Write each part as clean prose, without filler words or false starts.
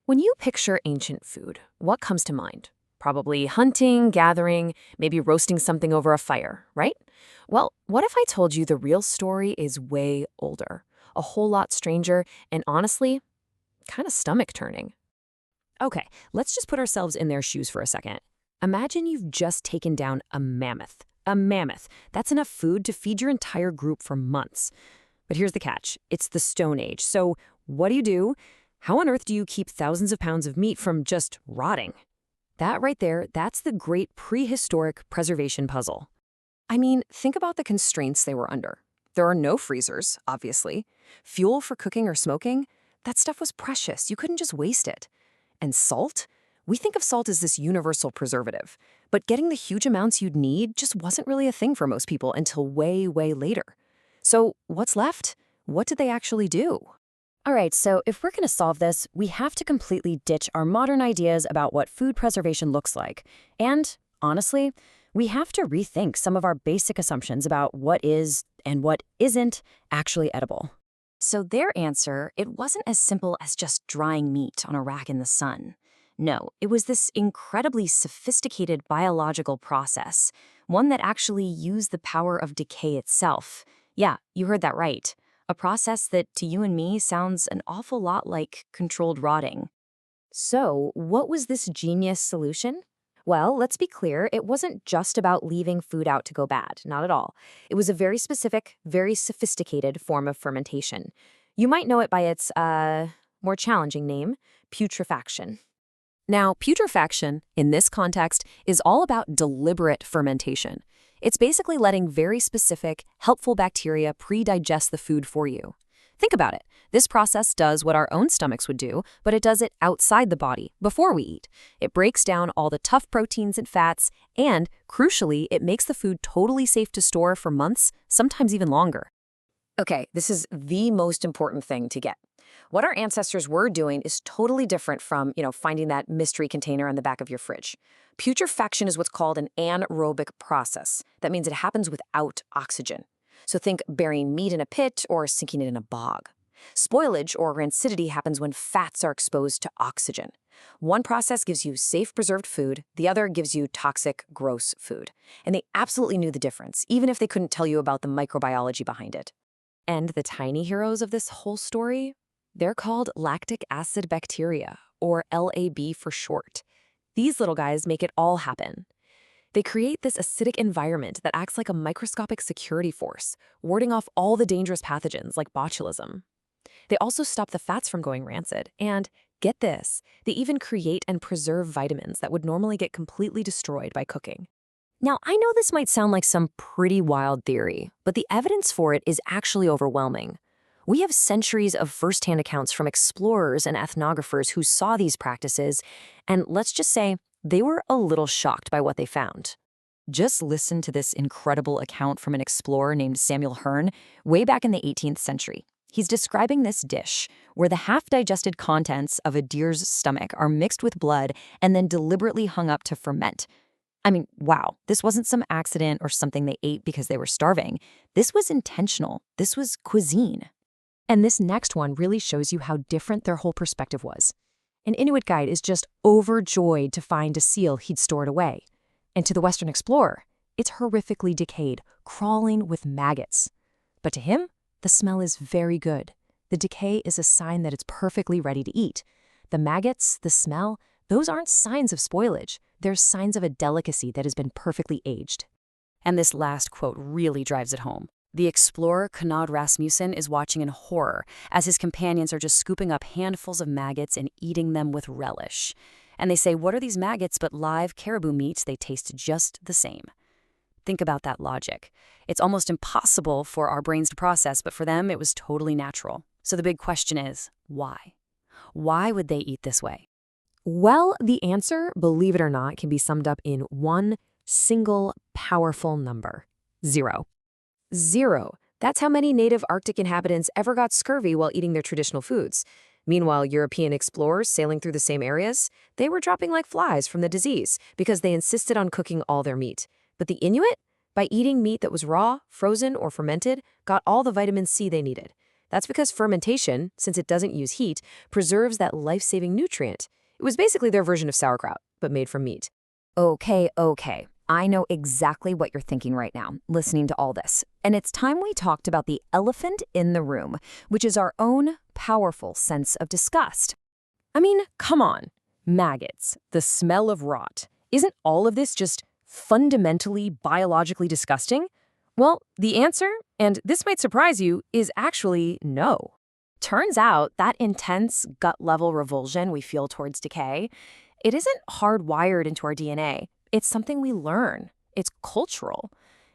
When you picture ancient food, what comes to mind? Probably hunting, gathering, maybe roasting something over a fire, right? Well, what if I told you the real story is way older, a whole lot stranger, and honestly, kind of stomach-turning? Okay, let's just put ourselves in their shoes for a second. Imagine you've just taken down a mammoth. A mammoth. That's enough food to feed your entire group for months. But here's the catch. It's the Stone Age. So what do? How on earth do you keep thousands of pounds of meat from just rotting? That right there, that's the great prehistoric preservation puzzle. I mean, think about the constraints they were under. There are no freezers, obviously. Fuel for cooking or smoking? That stuff was precious. You couldn't just waste it. And salt? We think of salt as this universal preservative, but getting the huge amounts you'd need just wasn't really a thing for most people until way, way later. So what's left? What did they actually do? All right, so if we're going to solve this, we have to completely ditch our modern ideas about what food preservation looks like. And, honestly, we have to rethink some of our basic assumptions about what is and what isn't actually edible. So their answer, it wasn't as simple as just drying meat on a rack in the sun. No, it was this incredibly sophisticated biological process, one that actually used the power of decay itself. Yeah, you heard that right. A process that, to you and me, sounds an awful lot like controlled rotting. So, what was this genius solution? Well, let's be clear, it wasn't just about leaving food out to go bad, not at all. It was a very specific, very sophisticated form of fermentation. You might know it by its, more challenging name, putrefaction. Now, putrefaction, in this context, is all about deliberate fermentation. It's basically letting very specific, helpful bacteria pre-digest the food for you. Think about it. This process does what our own stomachs would do, but it does it outside the body, before we eat. It breaks down all the tough proteins and fats, and, crucially, it makes the food totally safe to store for months, sometimes even longer. Okay, this is the most important thing to get. What our ancestors were doing is totally different from, finding that mystery container on the back of your fridge. Putrefaction is what's called an anaerobic process. That means it happens without oxygen. So think burying meat in a pit or sinking it in a bog. Spoilage or rancidity happens when fats are exposed to oxygen. One process gives you safe preserved food, the other gives you toxic, gross food. And they absolutely knew the difference, even if they couldn't tell you about the microbiology behind it. And the tiny heroes of this whole story? They're called lactic acid bacteria, or LAB for short. These little guys make it all happen. They create this acidic environment that acts like a microscopic security force, warding off all the dangerous pathogens like botulism. They also stop the fats from going rancid, and, get this, they even create and preserve vitamins that would normally get completely destroyed by cooking. Now, I know this might sound like some pretty wild theory, but the evidence for it is actually overwhelming. We have centuries of first-hand accounts from explorers and ethnographers who saw these practices, and let's just say they were a little shocked by what they found. Just listen to this incredible account from an explorer named Samuel Hearne way back in the 18th century. He's describing this dish where the half-digested contents of a deer's stomach are mixed with blood and then deliberately hung up to ferment. I mean, wow, this wasn't some accident or something they ate because they were starving. This was intentional. This was cuisine. And this next one really shows you how different their whole perspective was. An Inuit guide is just overjoyed to find a seal he'd stored away. And to the Western explorer, it's horrifically decayed, crawling with maggots. But to him, the smell is very good. The decay is a sign that it's perfectly ready to eat. The maggots, the smell, those aren't signs of spoilage. They're signs of a delicacy that has been perfectly aged. And this last quote really drives it home. The explorer Knud Rasmussen is watching in horror as his companions are just scooping up handfuls of maggots and eating them with relish. And they say, what are these maggots but live caribou meat? They taste just the same. Think about that logic. It's almost impossible for our brains to process, but for them, it was totally natural. So the big question is, why? Why would they eat this way? Well, the answer, believe it or not, can be summed up in one single powerful number: 0. 0. That's how many native Arctic inhabitants ever got scurvy while eating their traditional foods. Meanwhile, European explorers sailing through the same areas, they were dropping like flies from the disease because they insisted on cooking all their meat. But the Inuit, by eating meat that was raw, frozen, or fermented, got all the vitamin C they needed. That's because fermentation, since it doesn't use heat, preserves that life-saving nutrient. It was basically their version of sauerkraut, but made from meat. Okay. I know exactly what you're thinking right now, listening to all this. And it's time we talked about the elephant in the room, which is our own powerful sense of disgust. I mean, come on. Maggots, the smell of rot. Isn't all of this just fundamentally biologically disgusting? Well, the answer, and this might surprise you, is actually no. Turns out that intense gut-level revulsion we feel towards decay, it isn't hardwired into our DNA. It's something we learn. It's cultural.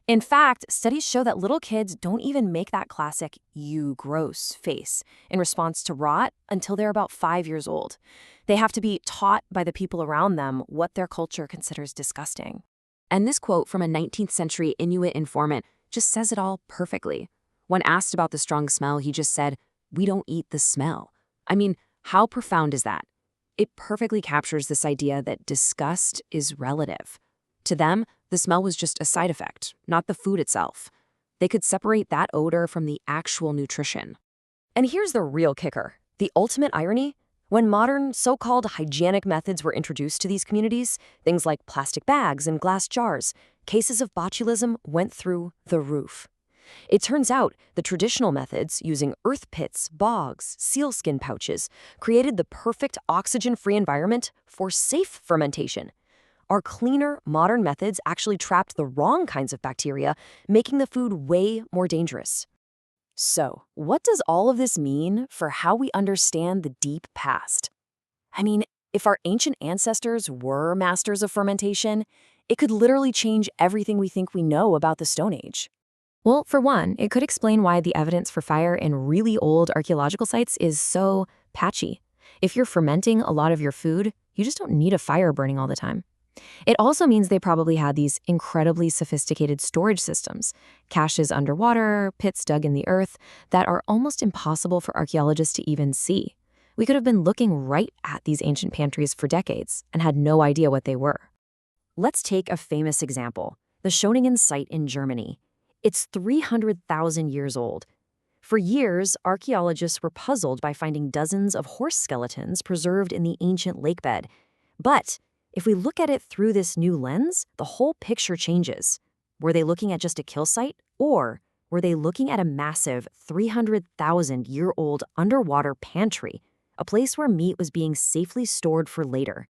In fact, studies show that little kids don't even make that classic "you gross" face in response to rot until they're about 5 years old. They have to be taught by the people around them what their culture considers disgusting. And this quote from a 19th century Inuit informant just says it all perfectly. When asked about the strong smell, he just said, "We don't eat the smell." I mean, how profound is that? It perfectly captures this idea that disgust is relative. To them, the smell was just a side effect, not the food itself. They could separate that odor from the actual nutrition. And here's the real kicker, the ultimate irony. When modern, so-called hygienic methods were introduced to these communities, things like plastic bags and glass jars, cases of botulism went through the roof. It turns out the traditional methods, using earth pits, bogs, sealskin pouches, created the perfect oxygen-free environment for safe fermentation. Our cleaner, modern methods actually trapped the wrong kinds of bacteria, making the food way more dangerous. So, what does all of this mean for how we understand the deep past? I mean, if our ancient ancestors were masters of fermentation, it could literally change everything we think we know about the Stone Age. Well, for one, it could explain why the evidence for fire in really old archaeological sites is so patchy. If you're fermenting a lot of your food, you just don't need a fire burning all the time. It also means they probably had these incredibly sophisticated storage systems, caches underwater, pits dug in the earth, that are almost impossible for archaeologists to even see. We could have been looking right at these ancient pantries for decades and had no idea what they were. Let's take a famous example, the Schöningen site in Germany. It's 300,000 years old. For years, archaeologists were puzzled by finding dozens of horse skeletons preserved in the ancient lakebed. But if we look at it through this new lens, the whole picture changes. Were they looking at just a kill site? Or were they looking at a massive 300,000-year-old underwater pantry, a place where meat was being safely stored for later?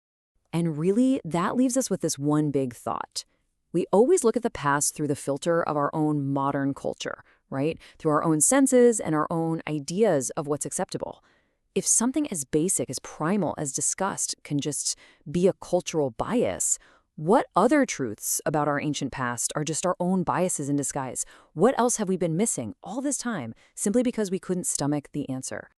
And really, that leaves us with this one big thought. We always look at the past through the filter of our own modern culture, right? Through our own senses and our own ideas of what's acceptable. If something as basic, as primal as disgust can just be a cultural bias, what other truths about our ancient past are just our own biases in disguise? What else have we been missing all this time simply because we couldn't stomach the answer?